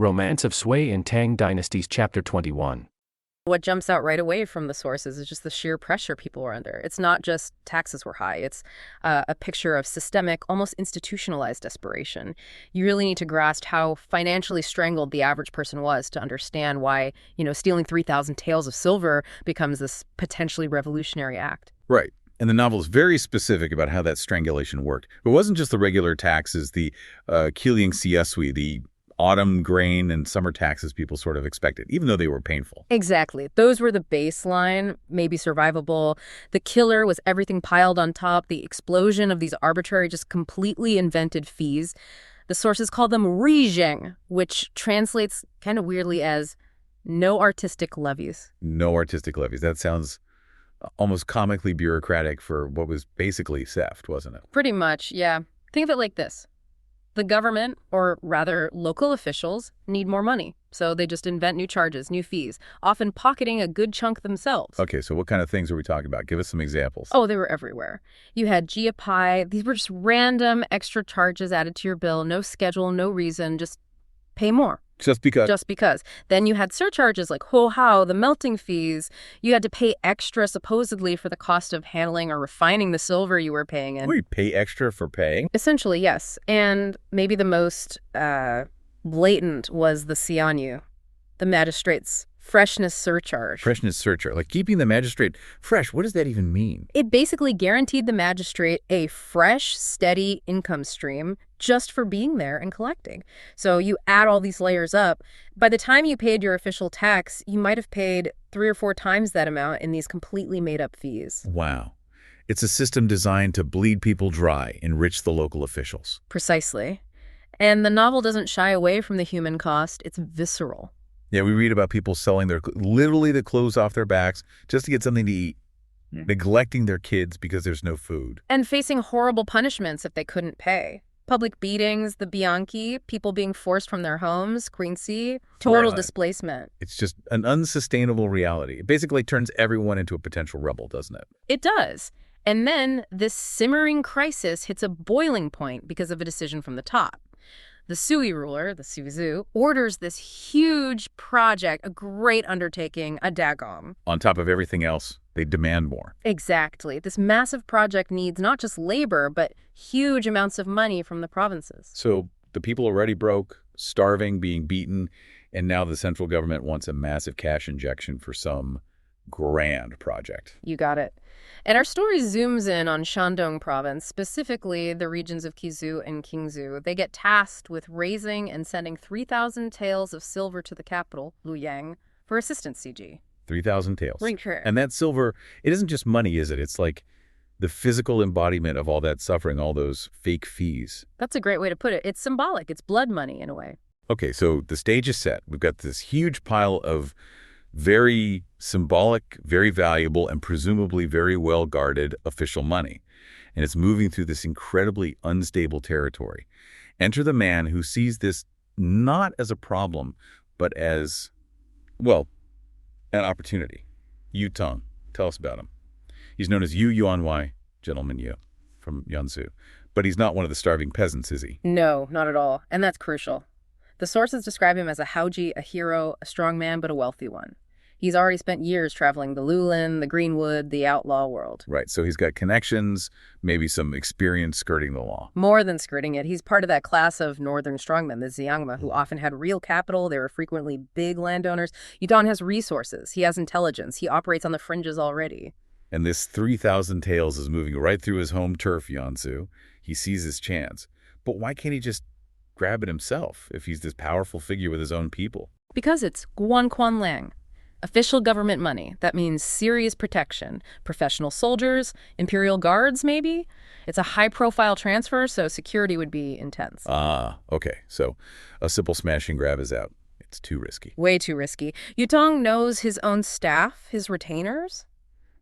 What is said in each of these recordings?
Romance of Sui and Tang Dynasties Chapter 21. What jumps out right away from the sources is just the sheer pressure people were under. It's not just taxes were high. It's a picture of systemic, almost institutionalized desperation. You really need to grasp how financially strangled the average person was to understand why, stealing 3,000 taels of silver becomes this potentially revolutionary act. Right. And the novel is very specific about how that strangulation worked. It wasn't just the regular taxes, the Qiong, the autumn grain and summer taxes people sort of expected, even though they were painful. Exactly. Those were the baseline, maybe survivable. The killer was everything piled on top, the explosion of these arbitrary, just completely invented fees. The sources call them rizheng, which translates kind of weirdly as no artistic levies. No artistic levies. That sounds almost comically bureaucratic for what was basically theft, wasn't it? Pretty much, yeah. Think of it like this. The government, or rather local officials, need more money. So they just invent new charges, new fees, often pocketing a good chunk themselves. Okay, so what kind of things are we talking about? Give us some examples. Oh, they were everywhere. You had GIAPI. These were just random extra charges added to your bill. No schedule, no reason, just pay more. Just because? Just because. Then you had surcharges like ho-how, the melting fees. You had to pay extra supposedly for the cost of handling or refining the silver you were paying in. We pay extra for paying? Essentially, yes. And maybe the most blatant was the Qiong, the magistrate's freshness surcharge. Freshness surcharge. Like keeping the magistrate fresh. What does that even mean? It basically guaranteed the magistrate a fresh, steady income stream just for being there and collecting. So you add all these layers up. By the time you paid your official tax, you might have paid 3 or 4 times that amount in these completely made-up fees. Wow. It's a system designed to bleed people dry, enrich the local officials. Precisely. And the novel doesn't shy away from the human cost. It's visceral. Yeah, we read about people selling literally the clothes off their backs just to get something to eat, neglecting their kids because there's no food. And facing horrible punishments if they couldn't pay. Public beatings, the Bianchi, people being forced from their homes, Quincy, total displacement. It's just an unsustainable reality. It basically turns everyone into a potential rebel, doesn't it? It does. And then this simmering crisis hits a boiling point because of a decision from the top. The Sui ruler, the Suizu, orders this huge project, a great undertaking, a dagong. On top of everything else, they demand more. Exactly. This massive project needs not just labor, but huge amounts of money from the provinces. So the people already broke, starving, being beaten, and now the central government wants a massive cash injection for some grand project. You got it. And our story zooms in on Shandong province, specifically the regions of Qizhou and Qingzhou. They get tasked with raising and sending 3,000 taels of silver to the capital, Luoyang, for assistance CG. 3,000 taels. Right, sure. And that silver, it isn't just money, is it? It's like the physical embodiment of all that suffering, all those fake fees. That's a great way to put it. It's symbolic. It's blood money in a way. Okay, so the stage is set. We've got this huge pile of very symbolic, very valuable, and presumably very well-guarded official money. And it's moving through this incredibly unstable territory. Enter the man who sees this not as a problem, but as, well, an opportunity. Qiong. Tell us about him. He's known as Yu Yuanwei, Gentleman Yu, from Yansu. But he's not one of the starving peasants, is he? No, not at all. And that's crucial. The sources describe him as a haoji, a hero, a strong man, but a wealthy one. He's already spent years traveling the Lulin, the Greenwood, the outlaw world. Right, so he's got connections, maybe some experience skirting the law. More than skirting it, he's part of that class of northern strongmen, the Xiangma, who often had real capital. They were frequently big landowners. Yudong has resources. He has intelligence. He operates on the fringes already. And this 3,000 taels is moving right through his home turf, Yansu. He sees his chance. But why can't he just grab it himself if he's this powerful figure with his own people? Because it's guan lang. Official government money. That means serious protection. Professional soldiers, imperial guards, maybe? It's a high-profile transfer, so security would be intense. Ah, okay. So a simple smash and grab is out. It's too risky. Way too risky. Yutong knows his own staff, his retainers.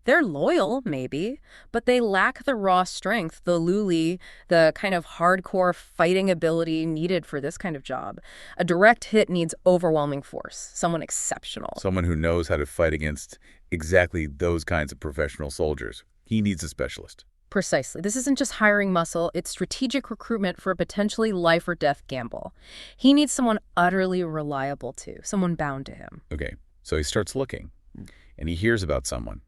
They're loyal, maybe, but they lack the raw strength, the luli, the kind of hardcore fighting ability needed for this kind of job. A direct hit needs overwhelming force, someone exceptional. Someone who knows how to fight against exactly those kinds of professional soldiers. He needs a specialist. Precisely. This isn't just hiring muscle, it's strategic recruitment for a potentially life or death gamble. He needs someone utterly reliable too, someone bound to him. Okay, so he starts looking, and he hears about someone,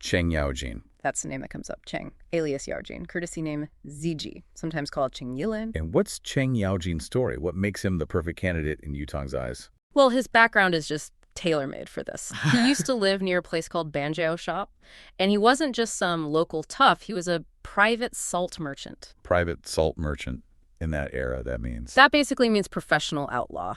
Qiong Yaojin. That's the name that comes up, Qiong, alias Yaojin, courtesy name Ziji, sometimes called Qiong Yilin. And what's Qiong Yaojin's story? What makes him the perfect candidate in Yutong's eyes? Well, his background is just tailor-made for this. He used to live near a place called Banjiao Shop, and he wasn't just some local tough, he was a private salt merchant. Private salt merchant in that era, that means. That basically means professional outlaw.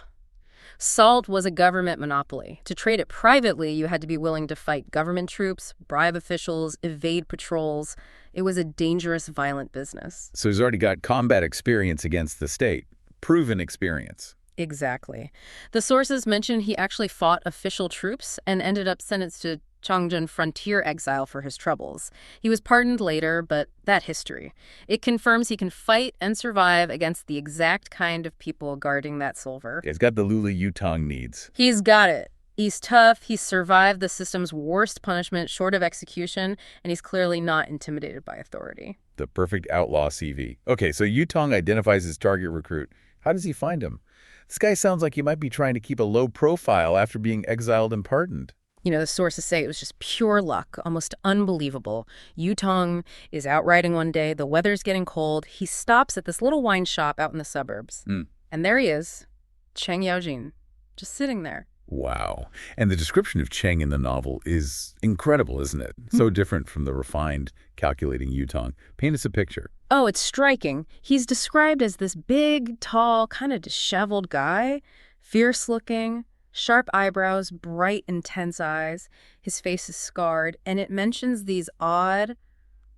Salt was a government monopoly. To trade it privately, you had to be willing to fight government troops, bribe officials, evade patrols. It was a dangerous, violent business. So he's already got combat experience against the state. Proven experience. Exactly. The sources mention he actually fought official troops and ended up sentenced to Chongzhen frontier exile for his troubles. He was pardoned later, but that history. It confirms he can fight and survive against the exact kind of people guarding that silver. He's got the Lulu Yutong needs. He's got it. He's tough, he's survived the system's worst punishment short of execution, and he's clearly not intimidated by authority. The perfect outlaw CV. Okay, so Yutong identifies his target recruit. How does he find him? This guy sounds like he might be trying to keep a low profile after being exiled and pardoned. You know, the sources say it was just pure luck, almost unbelievable. Yutong is out riding one day, the weather's getting cold. He stops at this little wine shop out in the suburbs. And there he is, Qiong Yaojin, just sitting there. Wow. And the description of Qiong in the novel is incredible, isn't it? So different from the refined, calculating Yutong. Paint us a picture. Oh, it's striking. He's described as this big, tall, kind of disheveled guy, fierce-looking, sharp eyebrows, bright, intense eyes. His face is scarred, and it mentions these odd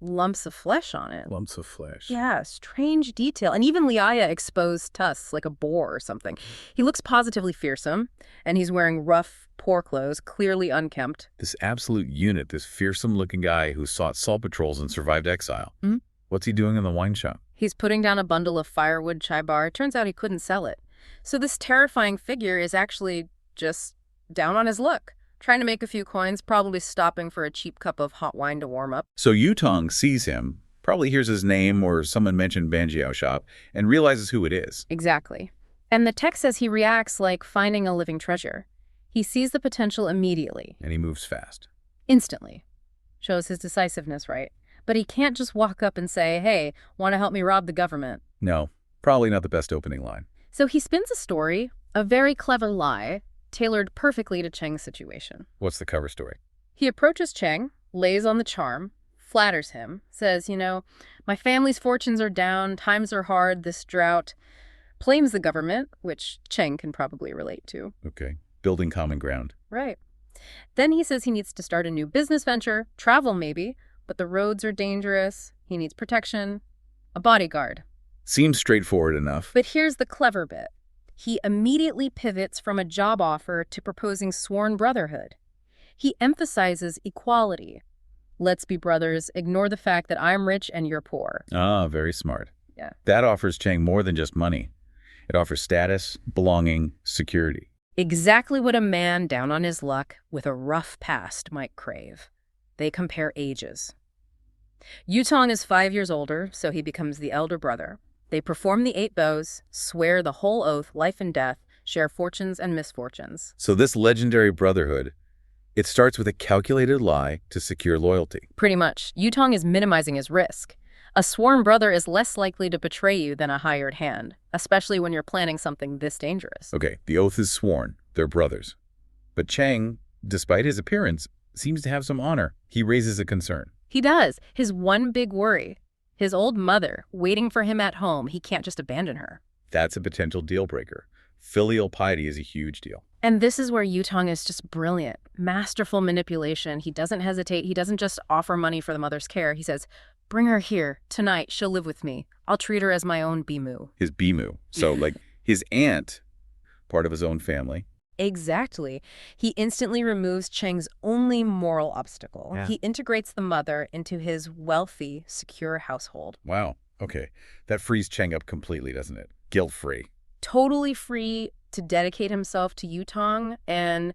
lumps of flesh on it. Lumps of flesh. Yeah, strange detail. And even Liaya exposed tusks, like a boar or something. He looks positively fearsome, and he's wearing rough, poor clothes, clearly unkempt. This absolute unit, this fearsome-looking guy who sought salt patrols and survived exile. What's he doing in the wine shop? He's putting down a bundle of firewood chai bar. It turns out he couldn't sell it. So this terrifying figure is actually just down on his luck, trying to make a few coins, probably stopping for a cheap cup of hot wine to warm up. So Yutong sees him, probably hears his name or someone mentioned Banjiao Shop, and realizes who it is. Exactly. And the text says he reacts like finding a living treasure. He sees the potential immediately. And he moves fast. Instantly. Shows his decisiveness, right? But he can't just walk up and say, hey, want to help me rob the government? No, probably not the best opening line. So he spins a story, a very clever lie, tailored perfectly to Qiong's situation. What's the cover story? He approaches Qiong, lays on the charm, flatters him, says, you know, my family's fortunes are down, times are hard, this drought. Blames the government, which Qiong can probably relate to. Okay, building common ground. Right. Then he says he needs to start a new business venture, travel maybe, but the roads are dangerous, he needs protection, a bodyguard. Seems straightforward enough. But here's the clever bit. He immediately pivots from a job offer to proposing sworn brotherhood. He emphasizes equality. Let's be brothers, ignore the fact that I'm rich and you're poor. Ah, very smart. Yeah. That offers Qiong more than just money. It offers status, belonging, security. Exactly what a man down on his luck with a rough past might crave. They compare ages. Yutong is 5 years older, so he becomes the elder brother. They perform the 8 vows, swear the whole oath, life and death, share fortunes and misfortunes. So this legendary brotherhood, it starts with a calculated lie to secure loyalty. Pretty much. Yutong is minimizing his risk. A sworn brother is less likely to betray you than a hired hand, especially when you're planning something this dangerous. Okay, the oath is sworn. They're brothers. But Qiong, despite his appearance, seems to have some honor. He raises a concern. He does. His one big worry. His old mother, waiting for him at home. He can't just abandon her. That's a potential deal breaker. Filial piety is a huge deal. And this is where Yutong is just brilliant. Masterful manipulation. He doesn't hesitate. He doesn't just offer money for the mother's care. He says, bring her here. Tonight, she'll live with me. I'll treat her as my own bimu. His bimu. So, like, his aunt, part of his own family. Exactly. He instantly removes Qiong's only moral obstacle. Yeah. He integrates the mother into his wealthy, secure household. Wow. Okay. That frees Qiong up completely, doesn't it? Guilt-free. Totally free to dedicate himself to Yutong, and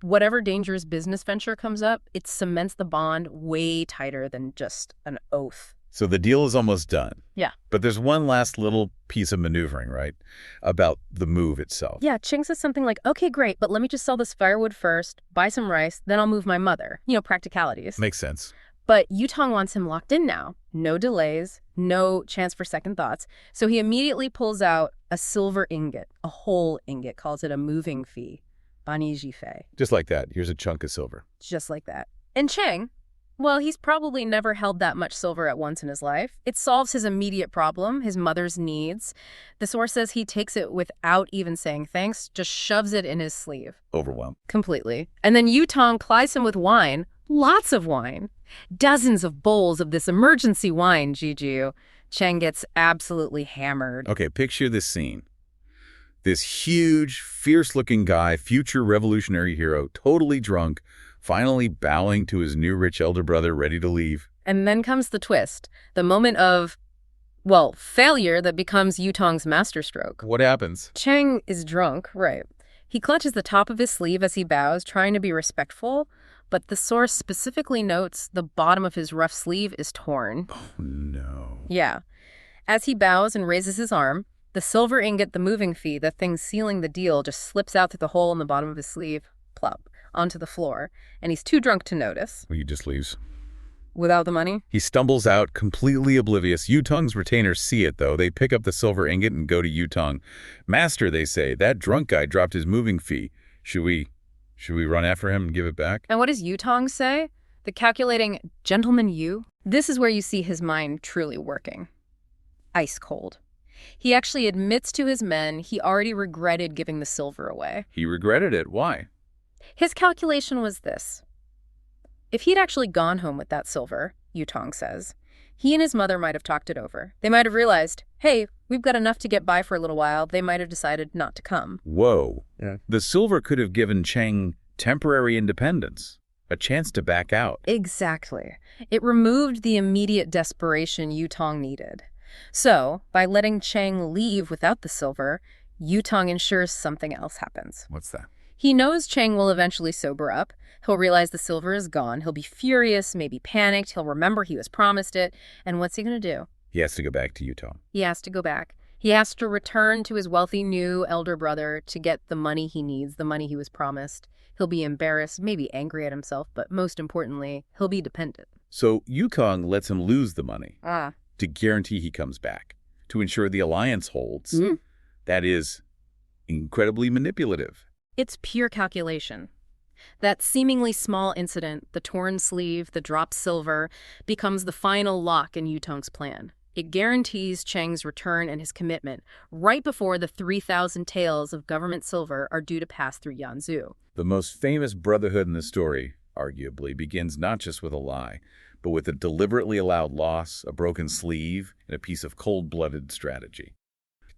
whatever dangerous business venture comes up, it cements the bond way tighter than just an oath. So the deal is almost done. Yeah. But there's one last little piece of maneuvering, right, about the move itself. Yeah, Qiong says something like, okay, great, but let me just sell this firewood first, buy some rice, then I'll move my mother. Practicalities. Makes sense. But Qiong wants him locked in now. No delays, no chance for second thoughts. So he immediately pulls out a silver ingot, a whole ingot, calls it a moving fee. Bani Jifei. Just like that. Here's a chunk of silver. Just like that. And Qiong, well, he's probably never held that much silver at once in his life. It solves his immediate problem, his mother's needs. The source says he takes it without even saying thanks, just shoves it in his sleeve. Overwhelmed. Completely. And then Qiong plies him with wine, lots of wine. Dozens of bowls of this emergency wine, Juju. Qiong gets absolutely hammered. Okay, picture this scene. This huge, fierce-looking guy, future revolutionary hero, totally drunk, finally bowing to his new rich elder brother, ready to leave. And then comes the twist, the moment of, well, failure that becomes Qiong's masterstroke. What happens? Qiong is drunk, right. He clutches the top of his sleeve as he bows, trying to be respectful, but the source specifically notes the bottom of his rough sleeve is torn. Oh, no. Yeah. As he bows and raises his arm, the silver ingot, the moving fee, the thing sealing the deal, just slips out through the hole in the bottom of his sleeve, plop, onto the floor, and he's too drunk to notice. Well, he just leaves. Without the money? He stumbles out, completely oblivious. Yutong's retainers see it, though. They pick up the silver ingot and go to Yutong. Master, they say, that drunk guy dropped his moving fee. Should we run after him and give it back? And what does Qiong say? The calculating gentleman Yu? This is where you see his mind truly working. Ice cold. He actually admits to his men he already regretted giving the silver away. He regretted it. Why? His calculation was this. If he'd actually gone home with that silver, Qiong says, he and his mother might have talked it over. They might have realized, hey, we've got enough to get by for a little while. They might have decided not to come. Whoa. Yeah. The silver could have given Qiong temporary independence, a chance to back out. Exactly. It removed the immediate desperation Qiong needed. So, by letting Qiong leave without the silver, Qiong ensures something else happens. What's that? He knows Qiong will eventually sober up. He'll realize the silver is gone. He'll be furious, maybe panicked. He'll remember he was promised it. And what's he going to do? He has to go back to Yutong. He has to go back. He has to return to his wealthy new elder brother to get the money he needs, the money he was promised. He'll be embarrassed, maybe angry at himself, but most importantly, he'll be dependent. So Yutong lets him lose the money Ah. to guarantee he comes back, to ensure the alliance holds. That is incredibly manipulative. It's pure calculation. That seemingly small incident, the torn sleeve, the dropped silver, becomes the final lock in Yutong's plan. It guarantees Qiong's return and his commitment right before the 3,000 taels of government silver are due to pass through Yanzhou. The most famous brotherhood in the story, arguably, begins not just with a lie, but with a deliberately allowed loss, a broken sleeve, and a piece of cold-blooded strategy.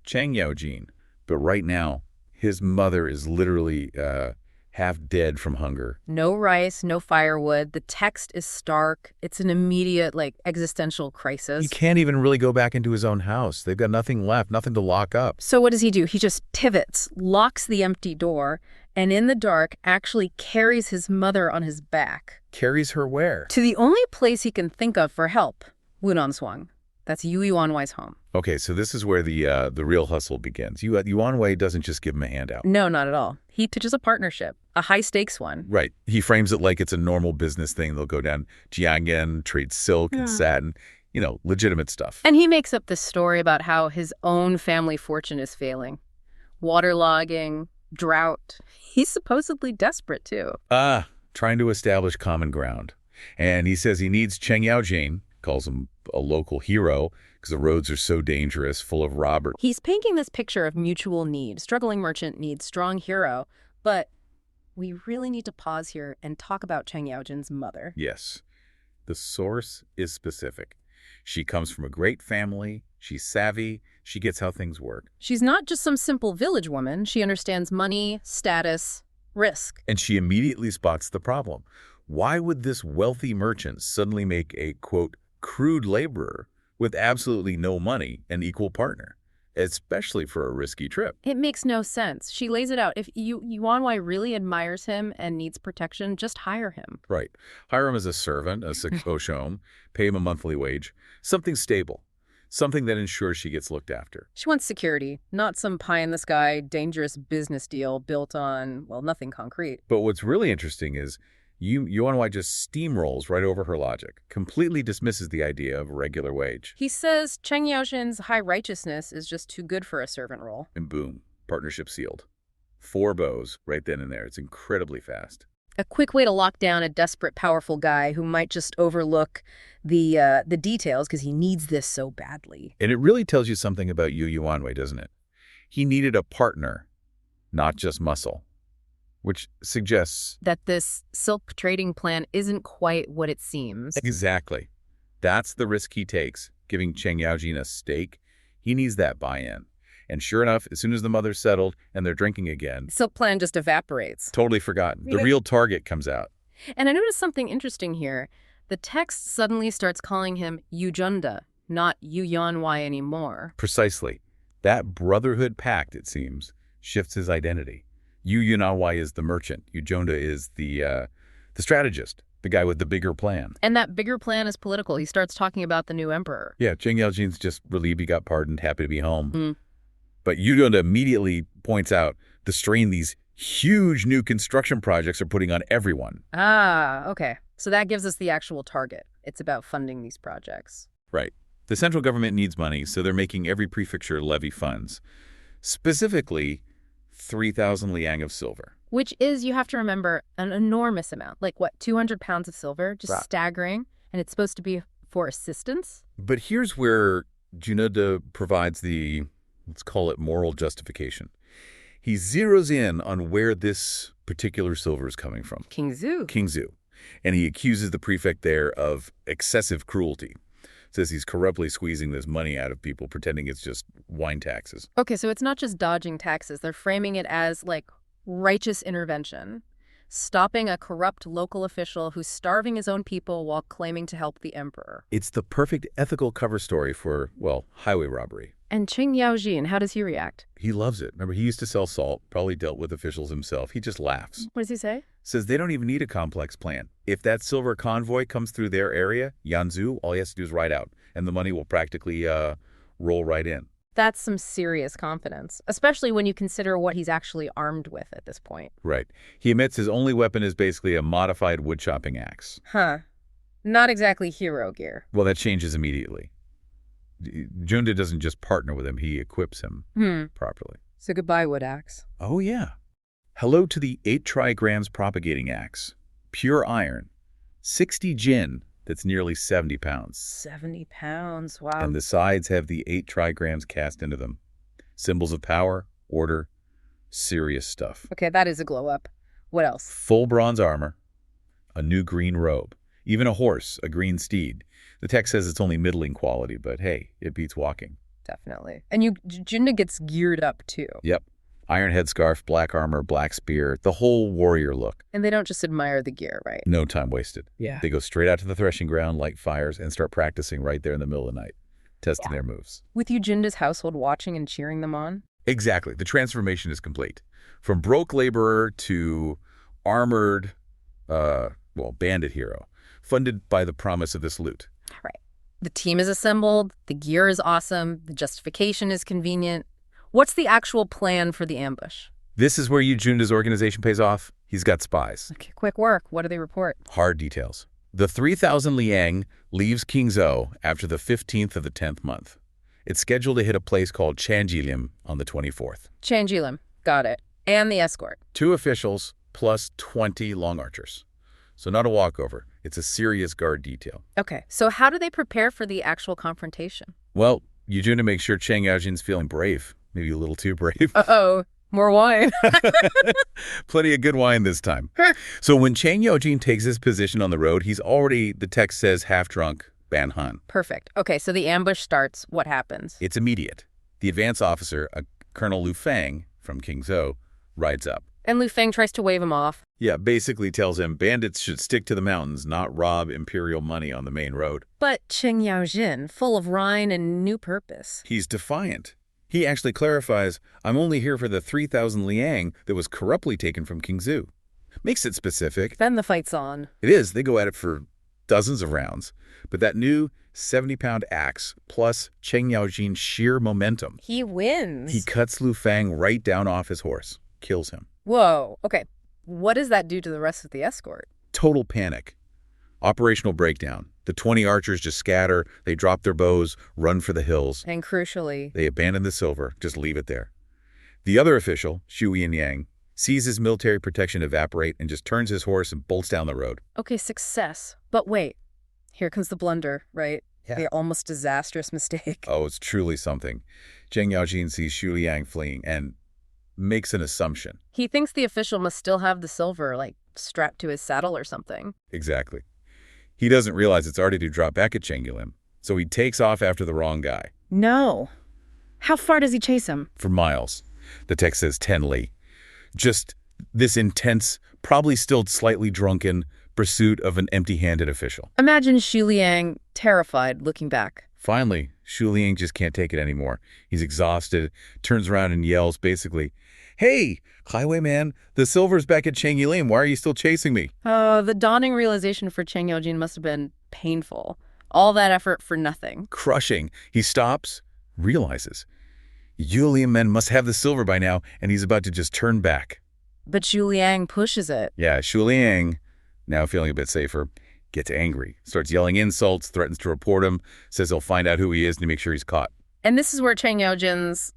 Qiong Yaojin, but right now, his mother is literally half dead from hunger. No rice, no firewood. The text is stark. It's an immediate, existential crisis. He can't even really go back into his own house. They've got nothing left, nothing to lock up. So what does he do? He just pivots, locks the empty door, and in the dark actually carries his mother on his back. Carries her where? To the only place he can think of for help, Wunanswang. That's Yu Yuanwei's home. Okay, so this is where the real hustle begins. Yuanwei doesn't just give him a handout. No, not at all. He pitches a partnership, a high-stakes one. Right. He frames it like it's a normal business thing. They'll go down Jiangyan, trade silk and satin, legitimate stuff. And he makes up this story about how his own family fortune is failing. Waterlogging, drought. He's supposedly desperate, too. Trying to establish common ground. And he says he needs Qiong Yaojin, calls him a local hero, because the roads are so dangerous, full of robbers. He's painting this picture of mutual need. Struggling merchant needs strong hero. But we really need to pause here and talk about Qiong Yaojin's mother. Yes. The source is specific. She comes from a great family. She's savvy. She gets how things work. She's not just some simple village woman. She understands money, status, risk. And she immediately spots the problem. Why would this wealthy merchant suddenly make a, quote, crude laborer with absolutely no money an equal partner? especially for a risky trip. It makes no sense. She lays it out. If Yuanwei really admires him and needs protection, just hire him. Right. Hire him as a servant, a Oshom, pay him a monthly wage, something stable, something that ensures she gets looked after. She wants security, not some pie-in-the-sky, dangerous business deal built on, well, nothing concrete. But what's really interesting is Yuanwei just steamrolls right over her logic, completely dismisses the idea of a regular wage. He says Cheng Yaoxin's high righteousness is just too good for a servant role. And boom, partnership sealed. 4 bows right then and there. It's incredibly fast. A quick way to lock down a desperate, powerful guy who might just overlook the details because he needs this so badly. And it really tells you something about Yuanwei, doesn't it? He needed a partner, not just muscle, which suggests that this silk trading plan isn't quite what it seems. Exactly. That's the risk he takes, giving Cheng Yaojin a stake. He needs that buy-in. And sure enough, as soon as the mother's settled and they're drinking again, Silk plan just evaporates. Totally forgotten. The real target comes out. And I noticed something interesting here. The text suddenly starts calling him Yu Zhenda, not Yu Yuanwei anymore. Precisely. That brotherhood pact, it seems, shifts his identity. Yu Yuanwei is the merchant. Yu Zhenda is the strategist, the guy with the bigger plan. And that bigger plan is political. He starts talking about the new emperor. Yeah, Cheng Yaojin's just relieved he got pardoned, happy to be home. But Yu Zhenda immediately points out the strain these huge new construction projects are putting on everyone. Ah, okay. So that gives us the actual target. It's about funding these projects. Right. The central government needs money, so they're making every prefecture levy funds. Specifically, 3,000 liang of silver. Which is, you have to remember, an enormous amount. Like, what, 200 pounds of silver? Just staggering. And it's supposed to be for assistance? But here's where Junode provides the, let's call it, moral justification. He zeroes in on where this particular silver is coming from. Qingzhou. And he accuses the prefect there of excessive cruelty. Says he's corruptly squeezing this money out of people, pretending it's just wine taxes. Okay, so it's not just dodging taxes. They're framing it as, like, righteous intervention, stopping a corrupt local official who's starving his own people while claiming to help the emperor. It's the perfect ethical cover story for, well, highway robbery. And Cheng Yaojin, how does he react? He loves it. Remember, he used to sell salt, probably dealt with officials himself. He just laughs. What does he say? Says they don't even need a complex plan. If that silver convoy comes through their area, Yanzhou, all he has to do is ride out, and the money will practically roll right in. That's some serious confidence, especially when you consider what he's actually armed with at this point. Right. He admits his only weapon is basically a modified wood-chopping axe. Huh. Not exactly hero gear. Well, that changes immediately. Junde doesn't just partner with him, he equips him properly. So goodbye, wood axe. Oh, yeah. Hello to the 8 trigrams propagating axe. Pure iron. 60 jin, that's nearly 70 pounds. 70 pounds, wow. And the sides have the 8 trigrams cast into them. Symbols of power, order, serious stuff. Okay, that is a glow up. What else? Full bronze armor, a new green robe, even a horse, a green steed. The text says it's only middling quality, but hey, it beats walking. Definitely. And Junde gets geared up too. Yep. Iron headscarf, black armor, black spear, the whole warrior look. And they don't just admire the gear, right? No time wasted. Yeah. They go straight out to the threshing ground, light fires, and start practicing right there in the middle of the night, testing their moves. With Junde's household watching and cheering them on? Exactly. The transformation is complete. From broke laborer to armored, bandit hero, funded by the promise of this loot. Right. The team is assembled, the gear is awesome, the justification is convenient. What's the actual plan for the ambush? This is where Junde's organization pays off. He's got spies. Okay, quick work. What do they report? Hard details. The 3,000 liang leaves Qingzhou after the 15th of the 10th month. It's scheduled to hit a place called Chanjilim on the 24th. Chanjilim. Got it. And the escort. 2 officials plus 20 long archers. So not a walkover. It's a serious guard detail. Okay, so how do they prepare for the actual confrontation? Well, Junde makes sure Cheng Yaojin's feeling brave. Maybe a little too brave. Uh-oh. More wine. Plenty of good wine this time. So when Cheng Yaojin takes his position on the road, he's already, the text says, half-drunk, Ban Han. Perfect. Okay, so the ambush starts. What happens? It's immediate. The advance officer, a Colonel Lu Fang from Qingzhou, rides up. And Lu Feng tries to wave him off. Yeah, basically tells him bandits should stick to the mountains, not rob imperial money on the main road. But Cheng Yaojin, full of Rhine and new purpose. He's defiant. He actually clarifies, I'm only here for the 3,000 liang that was corruptly taken from King Zhu. Makes it specific. Then the fight's on. It is. They go at it for dozens of rounds. But that new 70-pound axe plus Cheng Yaojin's sheer momentum. He wins. He cuts Lu Fang right down off his horse. Kills him. Whoa. Okay. What does that do to the rest of the escort? Total panic. Operational breakdown. The 20 archers just scatter. They drop their bows, run for the hills. And crucially, They abandon the silver. Just leave it there. The other official, Xu Yinyang, sees his military protection evaporate and just turns his horse and bolts down the road. okay, success. But wait, here comes the blunder, right? Yeah. The almost disastrous mistake. Oh, it's truly something. Cheng Yaojin sees Xu Liang fleeing and makes an assumption. He thinks the official must still have the silver, like, strapped to his saddle or something. Exactly. He doesn't realize it's already to drop back at Cheng Yulim, so he takes off after the wrong guy. No. How far does he chase him? For miles. The text says 10 li. Just this intense, probably still slightly drunken, pursuit of an empty-handed official. Imagine Xu Liang terrified looking back. Finally, Xu Liang just can't take it anymore. He's exhausted, turns around and yells basically, "Hey, highwayman, the silver's back at Cheng Yulim. Why are you still chasing me?" The dawning realization for Cheng Yaojin must have been painful. All that effort for nothing. Crushing. He stops, realizes. Yulian men must have the silver by now, and he's about to just turn back. But Xu Liang pushes it. Yeah, Xu Liang, now feeling a bit safer, gets angry, starts yelling insults, threatens to report him, says he'll find out who he is to make sure he's caught. And this is where Cheng Yaojin's,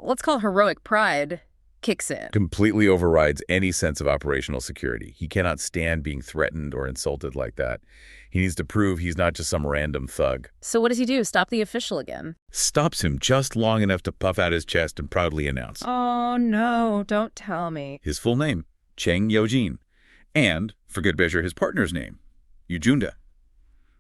let's call it heroic pride, kicks in. Completely overrides any sense of operational security. He cannot stand being threatened or insulted like that. He needs to prove he's not just some random thug. So what does he do? Stop the official again? Stops him just long enough to puff out his chest and proudly announce. Oh, no, don't tell me. His full name, Cheng Yaojin. And, for good measure, his partner's name, Yujunda.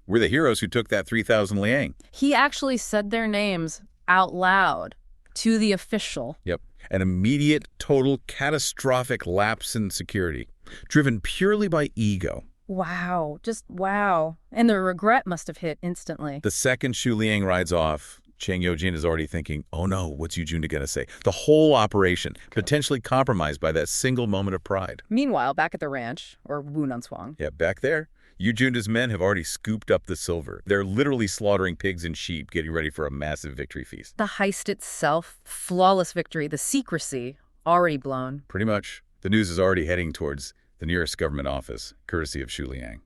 We're the heroes who took that 3,000 liang. He actually said their names out loud to the official. Yep. An immediate, total, catastrophic lapse in security, driven purely by ego. Wow, just wow. And the regret must have hit instantly. The second Xu Liang rides off, Cheng Yaojin is already thinking, oh no, what's Yujunda going to say? The whole operation, potentially compromised by that single moment of pride. Meanwhile, back at the ranch, or Wunanswang. Yeah, back there, Yujunda's men have already scooped up the silver. They're literally slaughtering pigs and sheep, getting ready for a massive victory feast. The heist itself, flawless victory, the secrecy, already blown. Pretty much. The news is already heading towards the nearest government office, courtesy of Xu Liang.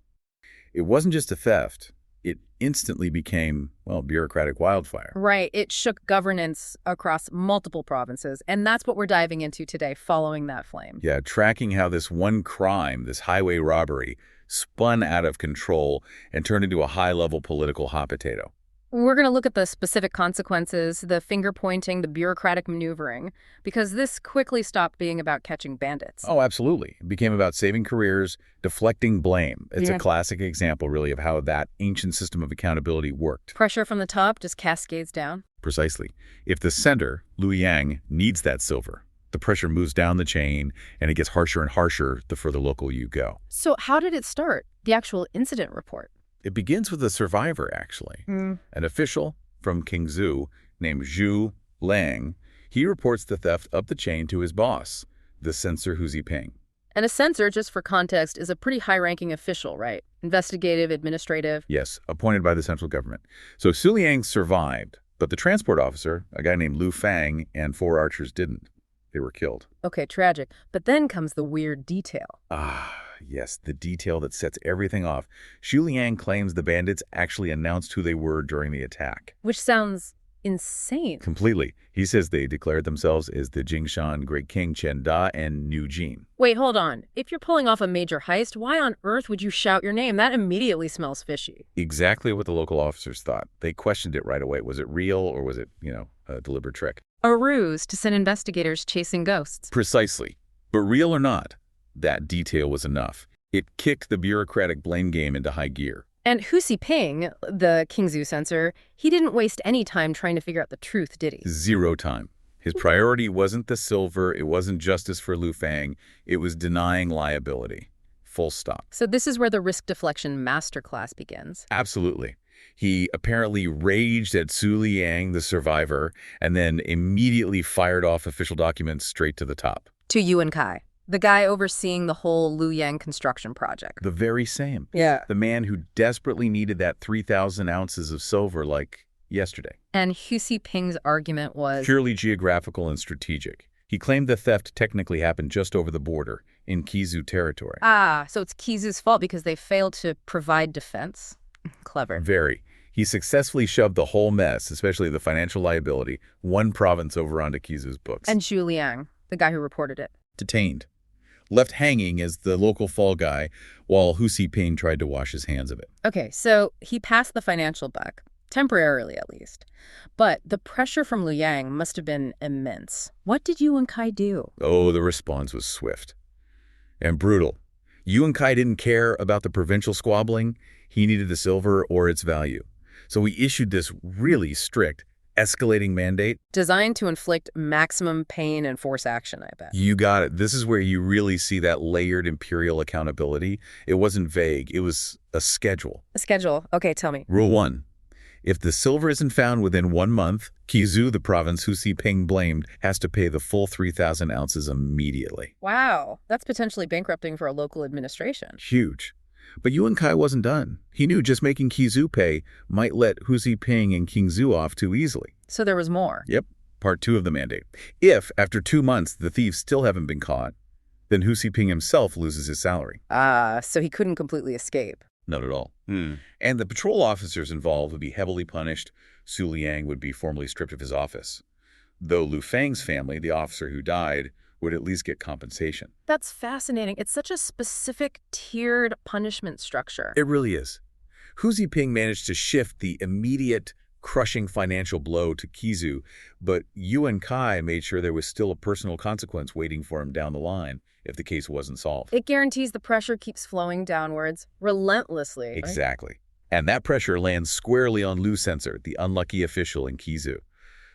It wasn't just a theft. It instantly became, well, bureaucratic wildfire. Right. It shook governance across multiple provinces. And that's what we're diving into today, following that flame. Yeah, tracking how this one crime, this highway robbery, spun out of control and turned into a high-level political hot potato. We're going to look at the specific consequences, the finger-pointing, the bureaucratic maneuvering, because this quickly stopped being about catching bandits. Oh, absolutely. It became about saving careers, deflecting blame. It's a classic example, really, of how that ancient system of accountability worked. Pressure from the top just cascades down. Precisely. If the sender, Lu Yang, needs that silver, the pressure moves down the chain, and it gets harsher and harsher the further local you go. So how did it start, the actual incident report? It begins with a survivor, actually. An official from Qingzhou named Zhu Lang. He reports the theft up the chain to his boss, the censor Hu Ziping. And a censor, just for context, is a pretty high-ranking official, right? Investigative, administrative. Yes, appointed by the central government. So Su Liang survived, but the transport officer, a guy named Lu Fang, and 4 archers didn't. They were killed. Okay, tragic. But then comes the weird detail. Yes, the detail that sets everything off. Xu Liang claims the bandits actually announced who they were during the attack. Which sounds insane. Completely. He says they declared themselves as the Jingshan Great King Chen Da and Niu Jin. Wait, hold on. If you're pulling off a major heist, why on earth would you shout your name? That immediately smells fishy. Exactly what the local officers thought. They questioned it right away. Was it real or was it, a deliberate trick? A ruse to send investigators chasing ghosts. Precisely. But real or not, that detail was enough. It kicked the bureaucratic blame game into high gear. And Hu Ziping, the Qingzhou censor, he didn't waste any time trying to figure out the truth, did he? 0 time. His priority wasn't the silver, it wasn't justice for Lu Fang, it was denying liability. Full stop. So this is where the risk deflection masterclass begins. Absolutely. He apparently raged at Su Liang, the survivor, and then immediately fired off official documents straight to the top. To Yuan Kai, the guy overseeing the whole Luyang construction project. The very same. Yeah. The man who desperately needed that 3,000 ounces of silver like yesterday. And Hu Xiping's argument was Purely geographical and strategic. He claimed the theft technically happened just over the border, in Qiong territory. so it's Qiong's fault because they failed to provide defense? Clever. Very. He successfully shoved the whole mess, especially the financial liability, one province over onto Qiong's books. And Zhu Liang, the guy who reported it. Detained. Left hanging as the local fall guy, while Hu Xiping tried to wash his hands of it. Okay, so he passed the financial buck, temporarily at least. But the pressure from Luyang must have been immense. What did Yuan Kai do? Oh, the response was swift and brutal. Yuan Kai didn't care about the provincial squabbling. He needed the silver or its value. So he issued this really strict, escalating mandate. Designed to inflict maximum pain and force action, I bet. You got it. This is where you really see that layered imperial accountability. It wasn't vague. It was a schedule. A schedule. Okay, tell me. Rule 1. If the silver isn't found within 1 month, Qiong, the province Hu Xiping blamed, has to pay the full 3,000 ounces immediately. Wow, that's potentially bankrupting for a local administration. Huge. But Yuan Kai wasn't done. He knew just making Qiong pay might let Hu Xiping and Qiong off too easily. So there was more. Yep, part 2 of the mandate. If, after 2 months, the thieves still haven't been caught, then Hu Xiping himself loses his salary. So he couldn't completely escape. Not at all. And the patrol officers involved would be heavily punished. Su Liang would be formally stripped of his office. Though Lu Fang's family, the officer who died, would at least get compensation. That's fascinating. It's such a specific tiered punishment structure. It really is. Hu Xiping managed to shift the immediate, crushing financial blow to Qiong, but Yuan Kai made sure there was still a personal consequence waiting for him down the line if the case wasn't solved. It guarantees the pressure keeps flowing downwards relentlessly. Exactly. And that pressure lands squarely on Lu Sensor, the unlucky official in Qiong.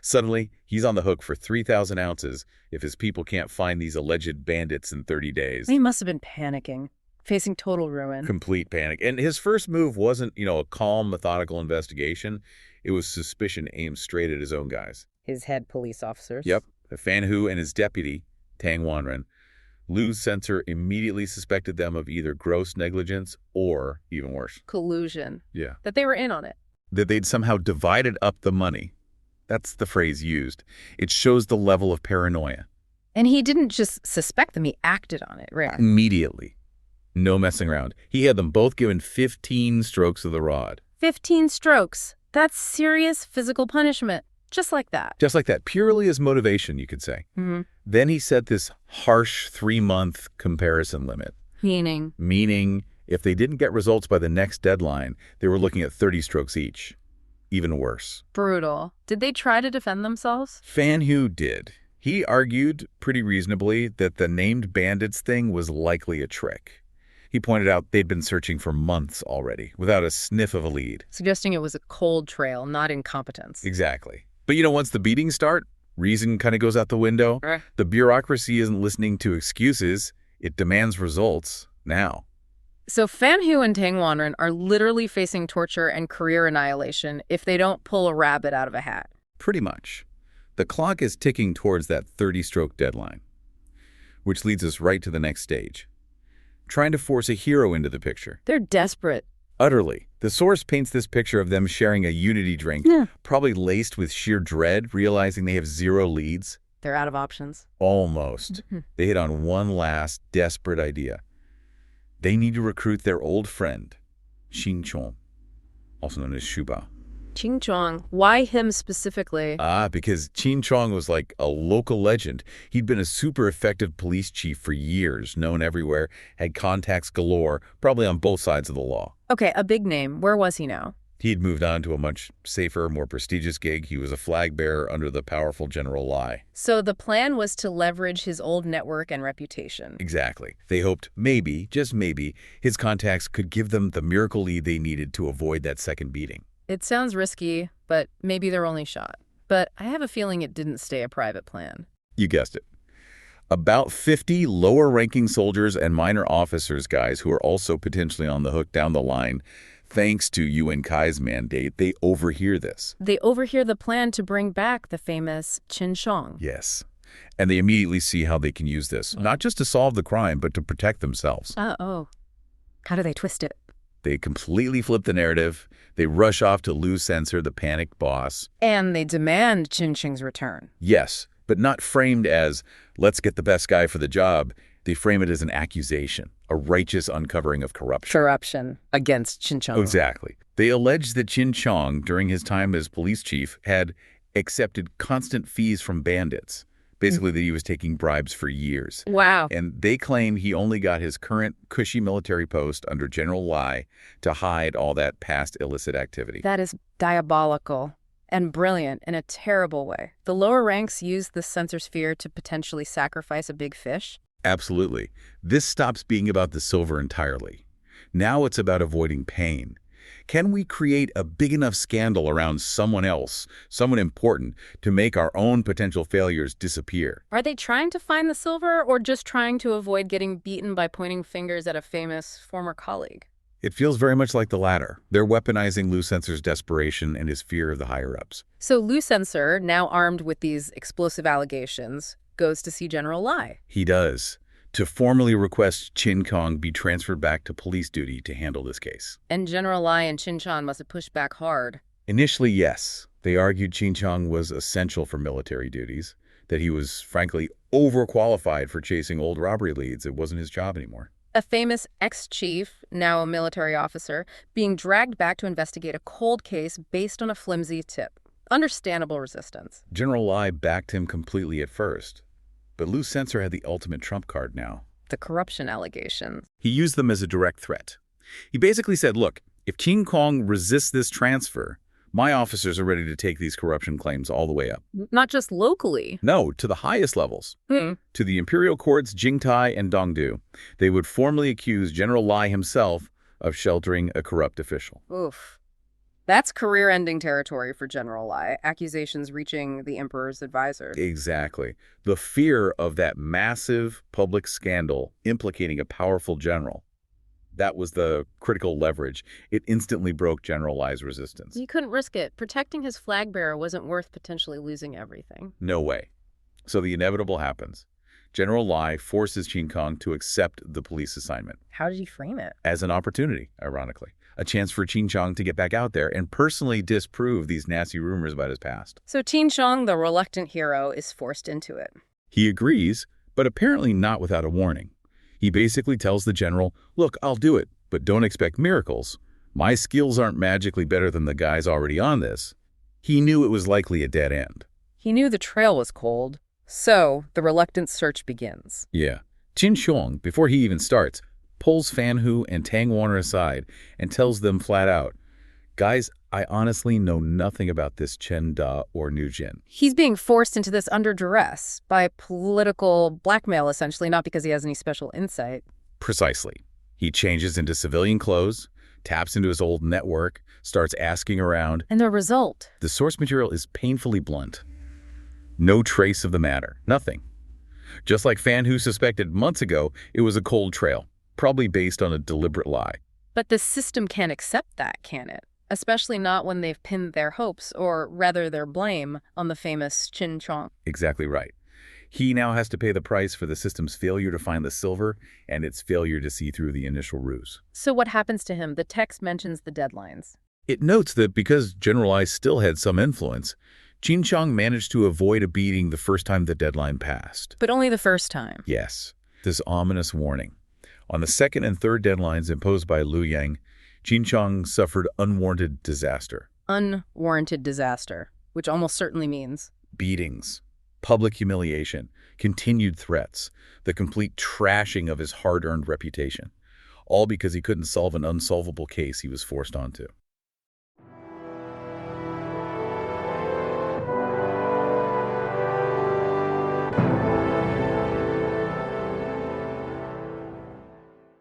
Suddenly, he's on the hook for 3,000 ounces if his people can't find these alleged bandits in 30 days. He must have been panicking, facing total ruin. Complete panic. And his first move wasn't, a calm, methodical investigation. It was suspicion aimed straight at his own guys. His head police officers. Yep. Fan Hu and his deputy, Tang Wanren. Lu's censor immediately suspected them of either gross negligence or, even worse, collusion. Yeah. That they were in on it. That they'd somehow divided up the money. That's the phrase used. It shows the level of paranoia. And he didn't just suspect them, he acted on it, right? Immediately. No messing around. He had them both given 15 strokes of the rod. 15 strokes. That's serious physical punishment. Just like that. Just like that. Purely as motivation, you could say. Then he set this harsh 3-month comparison limit. Meaning, if they didn't get results by the next deadline, they were looking at 30 strokes each. Even worse. Brutal. Did they try to defend themselves? Fan Hu did. He argued, pretty reasonably, that the named bandits thing was likely a trick. He pointed out they'd been searching for months already, without a sniff of a lead. Suggesting it was a cold trail, not incompetence. Exactly. But once the beatings start, reason kind of goes out the window. Right. The bureaucracy isn't listening to excuses. It demands results now. So Fan Hu and Tang Wanren are literally facing torture and career annihilation if they don't pull a rabbit out of a hat. Pretty much. The clock is ticking towards that 30-stroke deadline, which leads us right to the next stage. Trying to force a hero into the picture. They're desperate. Utterly. The source paints this picture of them sharing a unity drink, probably laced with sheer dread, realizing they have 0 leads. They're out of options. Almost. They hit on one last desperate idea. They need to recruit their old friend, Qiong, also known as Shuba. Qiong. Why him specifically? Because Qiong was like a local legend. He'd been a super effective police chief for years, known everywhere, had contacts galore, probably on both sides of the law. Okay, a big name. Where was he now? He'd moved on to a much safer, more prestigious gig. He was a flag bearer under the powerful General Lai. So the plan was to leverage his old network and reputation. Exactly. They hoped maybe, just maybe, his contacts could give them the miracle lead they needed to avoid that second beating. It sounds risky, but maybe their only shot. But I have a feeling it didn't stay a private plan. You guessed it. About 50 lower-ranking soldiers and minor officers, guys, who are also potentially on the hook down the line, Thanks to Yuan Kai's mandate, they overhear this. They overhear the plan to bring back the famous Qiong. Yes. And they immediately see how they can use this, not just to solve the crime, but to protect themselves. Uh-oh. How do they twist it? They completely flip the narrative. They rush off to Lu Sensor, the panicked boss. And they demand Qing's return. Yes, but not framed as, let's get the best guy for the job. They frame it as an accusation, a righteous uncovering of corruption. Corruption against Qiong. Exactly. They allege that Qiong, during his time as police chief, had accepted constant fees from bandits. Basically, that he was taking bribes for years. Wow. And they claim he only got his current cushy military post under General Lai to hide all that past illicit activity. That is diabolical and brilliant in a terrible way. The lower ranks use the censor sphere to potentially sacrifice a big fish. Absolutely. This stops being about the silver entirely. Now it's about avoiding pain. Can we create a big enough scandal around someone else, someone important, to make our own potential failures disappear? Are they trying to find the silver or just trying to avoid getting beaten by pointing fingers at a famous former colleague? It feels very much like the latter. They're weaponizing Lu Sensor's desperation and his fear of the higher-ups. So Lu Sensor, now armed with these explosive allegations, goes to see General Lai. He does, to formally request Qiong be transferred back to police duty to handle this case. And General Lai and Qiong must have pushed back hard. Initially, yes. They argued Qiong was essential for military duties, that he was, frankly, overqualified for chasing old robbery leads. It wasn't his job anymore. A famous ex-chief, now a military officer, being dragged back to investigate a cold case based on a flimsy tip. Understandable resistance. General Lai backed him completely at first. But Lu Sensor had the ultimate trump card now. The corruption allegations. He used them as a direct threat. He basically said, look, if Qiong resists this transfer, my officers are ready to take these corruption claims all the way up. Not just locally. No, to the highest levels. To the imperial courts Jingtai and Dongdu. They would formally accuse General Lai himself of sheltering a corrupt official. Oof. That's career-ending territory for General Lai, accusations reaching the emperor's advisor. Exactly. The fear of that massive public scandal implicating a powerful general. That was the critical leverage. It instantly broke General Lai's resistance. He couldn't risk it. Protecting his flag bearer wasn't worth potentially losing everything. No way. So the inevitable happens. General Lai forces Qiong to accept the police assignment. How did he frame it? As an opportunity, ironically. A chance for Qiong to get back out there and personally disprove these nasty rumors about his past. So Qiong, the reluctant hero, is forced into it. He agrees, but apparently not without a warning. He basically tells the general, look, I'll do it, but don't expect miracles. My skills aren't magically better than the guys already on this. He knew it was likely a dead end. He knew the trail was cold, so the reluctant search begins. Yeah. Qiong, before he even starts, pulls Fan Hu and Tang Warner aside and tells them flat out, guys, I honestly know nothing about this Chen Da or Nu Jin. He's being forced into this under duress by political blackmail, essentially, not because he has any special insight. Precisely. He changes into civilian clothes, taps into his old network, starts asking around. And the result? The source material is painfully blunt. No trace of the matter. Nothing. Just like Fan Hu suspected months ago, it was a cold trail, probably based on a deliberate lie. But the system can't accept that, can it? Especially not when they've pinned their hopes, or rather their blame, on the famous Qiong. Exactly right. He now has to pay the price for the system's failure to find the silver and its failure to see through the initial ruse. So what happens to him? The text mentions the deadlines. It notes that because General Lai still had some influence, Qiong managed to avoid a beating the first time the deadline passed. But only the first time. Yes, this ominous warning. On the second and third deadlines imposed by Liu Yang, Qiong suffered unwarranted disaster. Unwarranted disaster, which almost certainly means Beatings, public humiliation, continued threats, the complete trashing of his hard-earned reputation, all because he couldn't solve an unsolvable case he was forced onto.